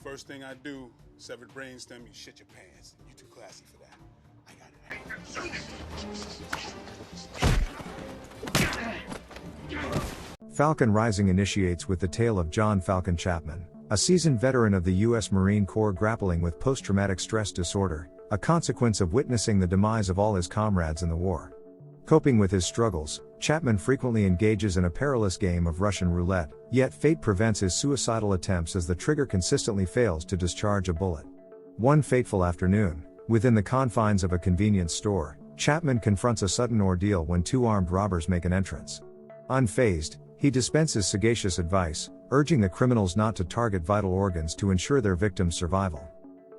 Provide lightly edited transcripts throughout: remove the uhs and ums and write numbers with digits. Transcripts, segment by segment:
First thing I do, severed brainstem, you shit your pants. You're too classy for that. I got it. Falcon Rising initiates with the tale of John Falcon Chapman, a seasoned veteran of the U.S. Marine Corps grappling with post-traumatic stress disorder, a consequence of witnessing the demise of all his comrades in the war. Coping with his struggles, Chapman frequently engages in a perilous game of Russian roulette, yet fate prevents his suicidal attempts as the trigger consistently fails to discharge a bullet. One fateful afternoon, within the confines of a convenience store, Chapman confronts a sudden ordeal when two armed robbers make an entrance. Unfazed, he dispenses sagacious advice, urging the criminals not to target vital organs to ensure their victims' survival.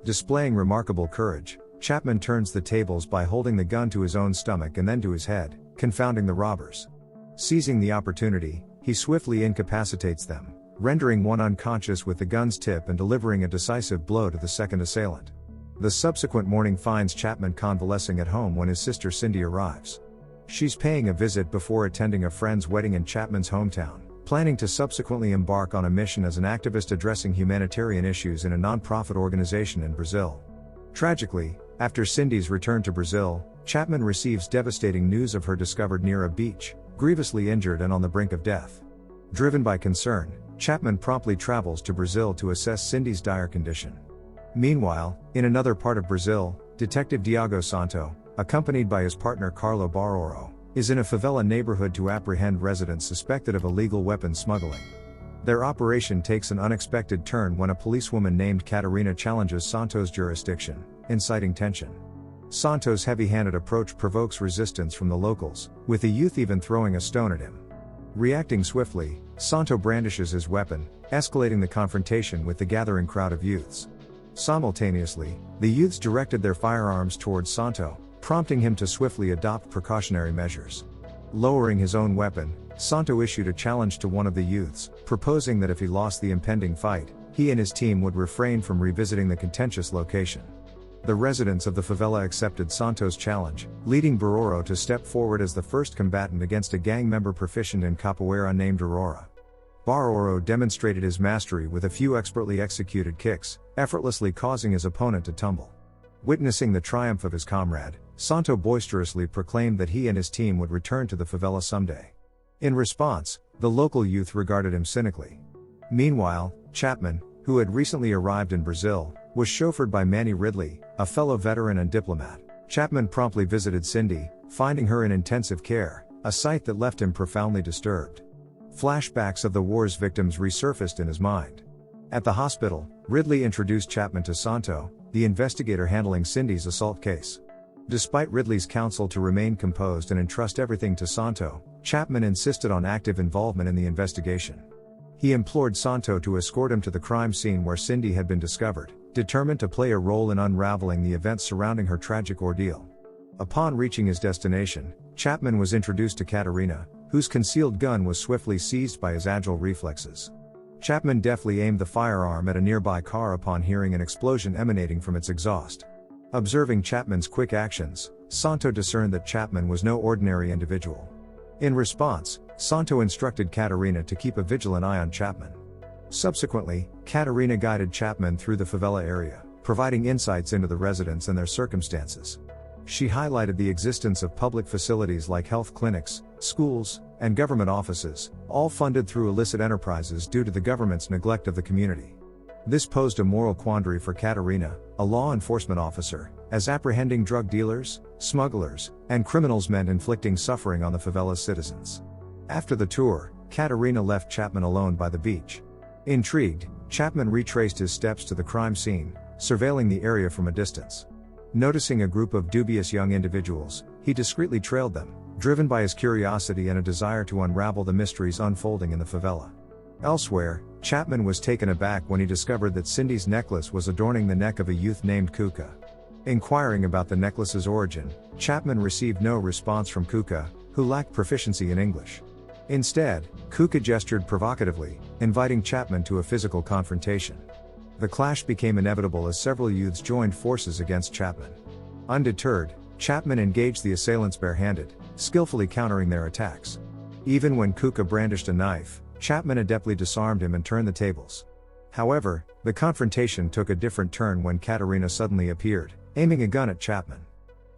Displaying remarkable courage, Chapman turns the tables by holding the gun to his own stomach and then to his head, confounding the robbers. Seizing the opportunity, he swiftly incapacitates them, rendering one unconscious with the gun's tip and delivering a decisive blow to the second assailant. The subsequent morning finds Chapman convalescing at home when his sister Cindy arrives. She's paying a visit before attending a friend's wedding in Chapman's hometown, planning to subsequently embark on a mission as an activist addressing humanitarian issues in a non-profit organization in Brazil. Tragically, after Cindy's return to Brazil, Chapman receives devastating news of her discovered near a beach, grievously injured and on the brink of death. Driven by concern, Chapman promptly travels to Brazil to assess Cindy's dire condition. Meanwhile, in another part of Brazil, Detective Diogo Santo, accompanied by his partner Carlo Baroro, is in a favela neighborhood to apprehend residents suspected of illegal weapon smuggling. Their operation takes an unexpected turn when a policewoman named Catarina challenges Santo's jurisdiction, inciting tension. Santo's heavy-handed approach provokes resistance from the locals, with the youth even throwing a stone at him. Reacting swiftly, Santo brandishes his weapon, escalating the confrontation with the gathering crowd of youths. Simultaneously, the youths directed their firearms towards Santo, prompting him to swiftly adopt precautionary measures. Lowering his own weapon, Santo issued a challenge to one of the youths, proposing that if he lost the impending fight, he and his team would refrain from revisiting the contentious location. The residents of the favela accepted Santo's challenge, leading Baroro to step forward as the first combatant against a gang member proficient in capoeira named Aurora. Baroro demonstrated his mastery with a few expertly executed kicks, effortlessly causing his opponent to tumble. Witnessing the triumph of his comrade, Santo boisterously proclaimed that he and his team would return to the favela someday. In response, the local youth regarded him cynically. Meanwhile, Chapman, who had recently arrived in Brazil, was chauffeured by Manny Ridley, a fellow veteran and diplomat. Chapman promptly visited Cindy, finding her in intensive care, a sight that left him profoundly disturbed. Flashbacks of the war's victims resurfaced in his mind. At the hospital, Ridley introduced Chapman to Santo, the investigator handling Cindy's assault case. Despite Ridley's counsel to remain composed and entrust everything to Santo, Chapman insisted on active involvement in the investigation. He implored Santo to escort him to the crime scene where Cindy had been discovered, determined to play a role in unraveling the events surrounding her tragic ordeal. Upon reaching his destination, Chapman was introduced to Catarina, whose concealed gun was swiftly seized by his agile reflexes. Chapman deftly aimed the firearm at a nearby car upon hearing an explosion emanating from its exhaust. Observing Chapman's quick actions, Santo discerned that Chapman was no ordinary individual. In response, Santo instructed Catarina to keep a vigilant eye on Chapman. Subsequently, Catarina guided Chapman through the favela area, providing insights into the residents and their circumstances. She highlighted the existence of public facilities like health clinics, schools, and government offices, all funded through illicit enterprises due to the government's neglect of the community. This posed a moral quandary for Catarina, a law enforcement officer, as apprehending drug dealers, smugglers, and criminals meant inflicting suffering on the favela's citizens. After the tour, Catarina left Chapman alone by the beach. Intrigued, Chapman retraced his steps to the crime scene, surveilling the area from a distance. Noticing a group of dubious young individuals, he discreetly trailed them, driven by his curiosity and a desire to unravel the mysteries unfolding in the favela. Elsewhere, Chapman was taken aback when he discovered that Cindy's necklace was adorning the neck of a youth named Kuka. Inquiring about the necklace's origin, Chapman received no response from Kuka, who lacked proficiency in English. Instead, Kuka gestured provocatively, inviting Chapman to a physical confrontation. The clash became inevitable as several youths joined forces against Chapman. Undeterred, Chapman engaged the assailants barehanded, skillfully countering their attacks. Even when Kuka brandished a knife, Chapman adeptly disarmed him and turned the tables. However, the confrontation took a different turn when Katerina suddenly appeared, aiming a gun at Chapman.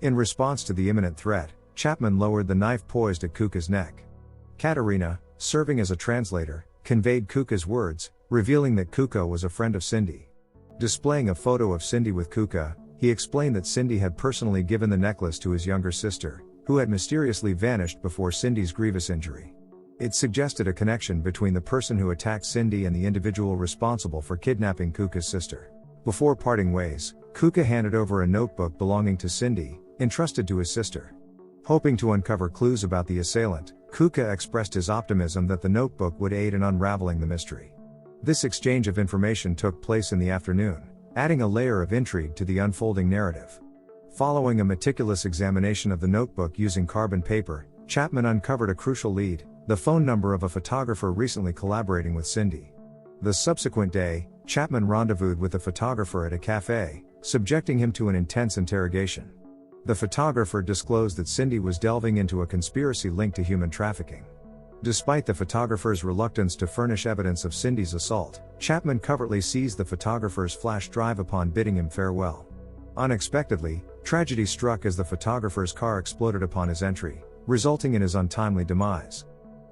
In response to the imminent threat, Chapman lowered the knife poised at Kuka's neck. Katerina, serving as a translator, conveyed Kuka's words, revealing that Kuka was a friend of Cindy. Displaying a photo of Cindy with Kuka, he explained that Cindy had personally given the necklace to his younger sister, who had mysteriously vanished before Cindy's grievous injury. It suggested a connection between the person who attacked Cindy and the individual responsible for kidnapping Kuka's sister. Before parting ways, Kuka handed over a notebook belonging to Cindy, entrusted to his sister. Hoping to uncover clues about the assailant, Kuka expressed his optimism that the notebook would aid in unraveling the mystery. This exchange of information took place in the afternoon, adding a layer of intrigue to the unfolding narrative. Following a meticulous examination of the notebook using carbon paper, Chapman uncovered a crucial lead: the phone number of a photographer recently collaborating with Cindy. The subsequent day, Chapman rendezvoused with the photographer at a cafe, subjecting him to an intense interrogation. The photographer disclosed that Cindy was delving into a conspiracy linked to human trafficking. Despite the photographer's reluctance to furnish evidence of Cindy's assault, Chapman covertly seized the photographer's flash drive upon bidding him farewell. Unexpectedly, tragedy struck as the photographer's car exploded upon his entry, resulting in his untimely demise.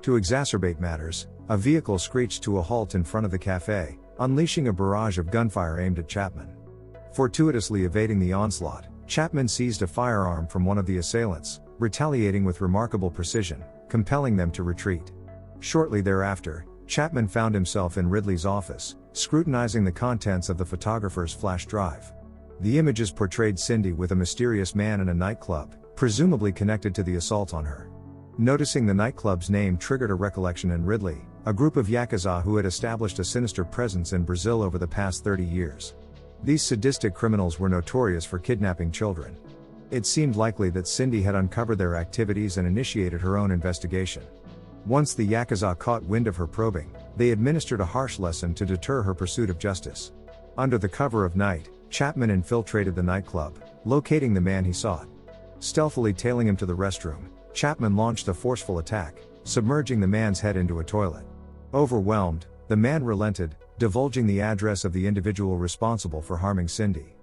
To exacerbate matters, a vehicle screeched to a halt in front of the cafe, unleashing a barrage of gunfire aimed at Chapman. Fortuitously evading the onslaught, Chapman seized a firearm from one of the assailants, retaliating with remarkable precision, compelling them to retreat. Shortly thereafter, Chapman found himself in Ridley's office, scrutinizing the contents of the photographer's flash drive. The images portrayed Cindy with a mysterious man in a nightclub, presumably connected to the assault on her. Noticing the nightclub's name triggered a recollection in Ridley, a group of yakaza who had established a sinister presence in Brazil over the past 30 years. These sadistic criminals were notorious for kidnapping children. It seemed likely that Cindy had uncovered their activities and initiated her own investigation. Once the yakuza caught wind of her probing, they administered a harsh lesson to deter her pursuit of justice. Under the cover of night, Chapman infiltrated the nightclub, locating the man he sought. Stealthily tailing him to the restroom, Chapman launched a forceful attack, submerging the man's head into a toilet. Overwhelmed, the man relented, divulging the address of the individual responsible for harming Cindy.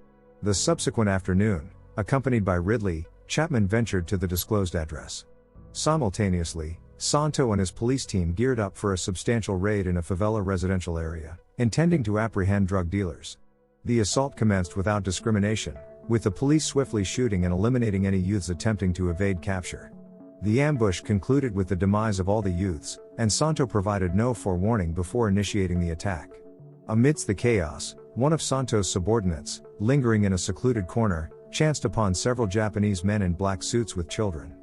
The subsequent afternoon, accompanied by Ridley, Chapman ventured to the disclosed address. Simultaneously, Santo and his police team geared up for a substantial raid in a favela residential area, intending to apprehend drug dealers. The assault commenced without discrimination, with the police swiftly shooting and eliminating any youths attempting to evade capture. The ambush concluded with the demise of all the youths, and Santo provided no forewarning before initiating the attack. Amidst the chaos, one of Santo's subordinates, lingering in a secluded corner, chanced upon several Japanese men in black suits with children.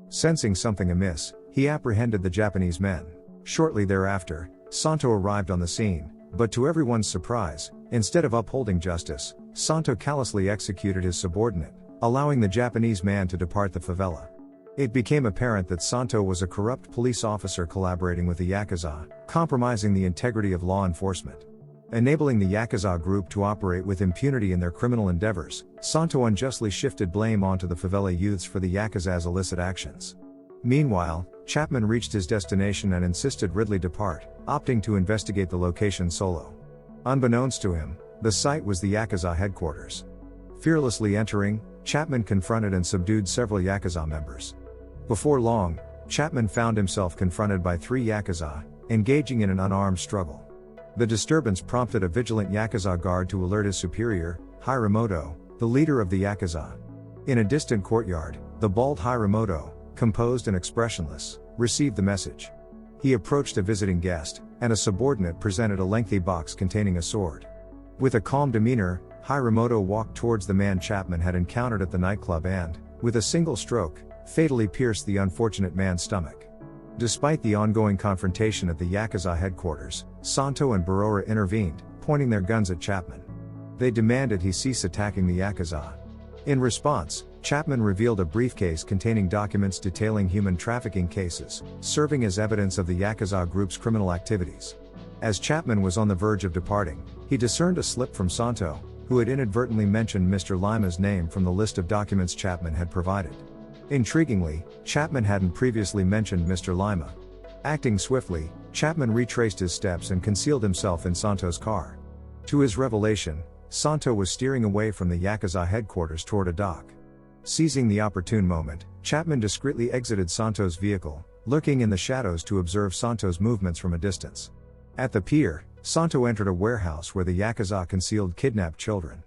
Sensing something amiss, he apprehended the Japanese men. Shortly thereafter, Santo arrived on the scene, but to everyone's surprise, instead of upholding justice, Santo callously executed his subordinate, allowing the Japanese man to depart the favela. It became apparent that Santo was a corrupt police officer collaborating with the yakuza, compromising the integrity of law enforcement. Enabling the yakuza group to operate with impunity in their criminal endeavors, Santo unjustly shifted blame onto the favela youths for the yakuza's illicit actions. Meanwhile, Chapman reached his destination and insisted Ridley depart, opting to investigate the location solo. Unbeknownst to him, the site was the yakuza headquarters. Fearlessly entering, Chapman confronted and subdued several yakuza members. Before long, Chapman found himself confronted by 3 yakuza, engaging in an unarmed struggle. The disturbance prompted a vigilant yakuza guard to alert his superior, Hiromoto, the leader of the yakuza. In a distant courtyard, the bald Hiromoto, composed and expressionless, received the message. He approached a visiting guest, and a subordinate presented a lengthy box containing a sword. With a calm demeanor, Hiromoto walked towards the man Chapman had encountered at the nightclub and, with a single stroke, fatally pierced the unfortunate man's stomach. Despite the ongoing confrontation at the yakuza headquarters, Santo and Barora intervened, pointing their guns at Chapman. They demanded he cease attacking the yakuza. In response, Chapman revealed a briefcase containing documents detailing human trafficking cases, serving as evidence of the yakuza group's criminal activities. As Chapman was on the verge of departing, he discerned a slip from Santo, who had inadvertently mentioned Mr. Lima's name from the list of documents Chapman had provided. Intriguingly, Chapman hadn't previously mentioned Mr. Lima. Acting swiftly, Chapman retraced his steps and concealed himself in Santo's car. To his revelation, Santo was steering away from the yakaza headquarters toward a dock. Seizing the opportune moment, Chapman discreetly exited Santo's vehicle, lurking in the shadows to observe Santo's movements from a distance. At the pier, Santo entered a warehouse where the yakaza concealed kidnapped children.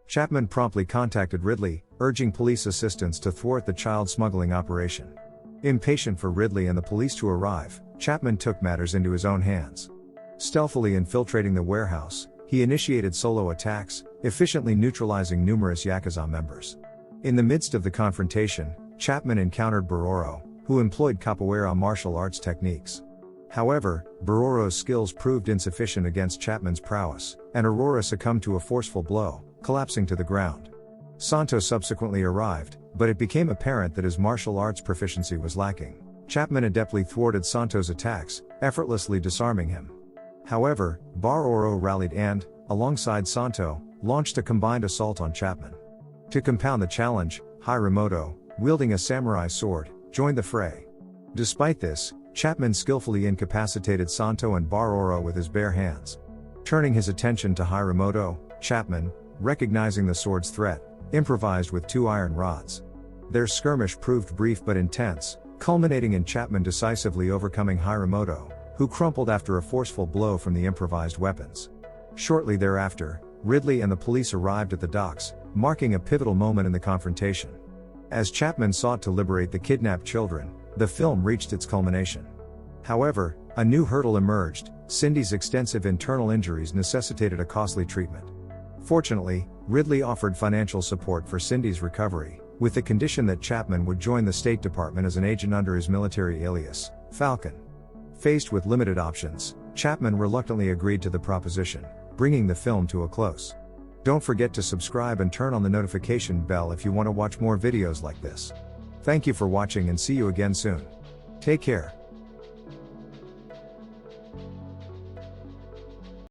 Chapman promptly contacted Ridley, urging police assistance to thwart the child smuggling operation. Impatient for Ridley and the police to arrive, Chapman took matters into his own hands. Stealthily infiltrating the warehouse, he initiated solo attacks, efficiently neutralizing numerous yakaza members. In the midst of the confrontation, Chapman encountered Bororo, who employed capoeira martial arts techniques. However, Bororo's skills proved insufficient against Chapman's prowess, and Aurora succumbed to a forceful blow, collapsing to the ground. Santo subsequently arrived, but it became apparent that his martial arts proficiency was lacking. Chapman adeptly thwarted Santo's attacks, effortlessly disarming him. However, Bororo rallied and, alongside Santo, launched a combined assault on Chapman. To compound the challenge, Hiromoto, wielding a samurai sword, joined the fray. Despite this, Chapman skillfully incapacitated Santo and Bororo with his bare hands. Turning his attention to Hiromoto, Chapman, recognizing the sword's threat, improvised with 2 iron rods. Their skirmish proved brief but intense, culminating in Chapman decisively overcoming Hiromoto, who crumpled after a forceful blow from the improvised weapons. Shortly thereafter, Ridley and the police arrived at the docks, marking a pivotal moment in the confrontation. As Chapman sought to liberate the kidnapped children, the film reached its culmination. However, a new hurdle emerged: Cindy's extensive internal injuries necessitated a costly treatment. Fortunately, Ridley offered financial support for Cindy's recovery, with the condition that Chapman would join the State Department as an agent under his military alias, Falcon. Faced with limited options, Chapman reluctantly agreed to the proposition, bringing the film to a close. Don't forget to subscribe and turn on the notification bell if you want to watch more videos like this. Thank you for watching and see you again soon. Take care.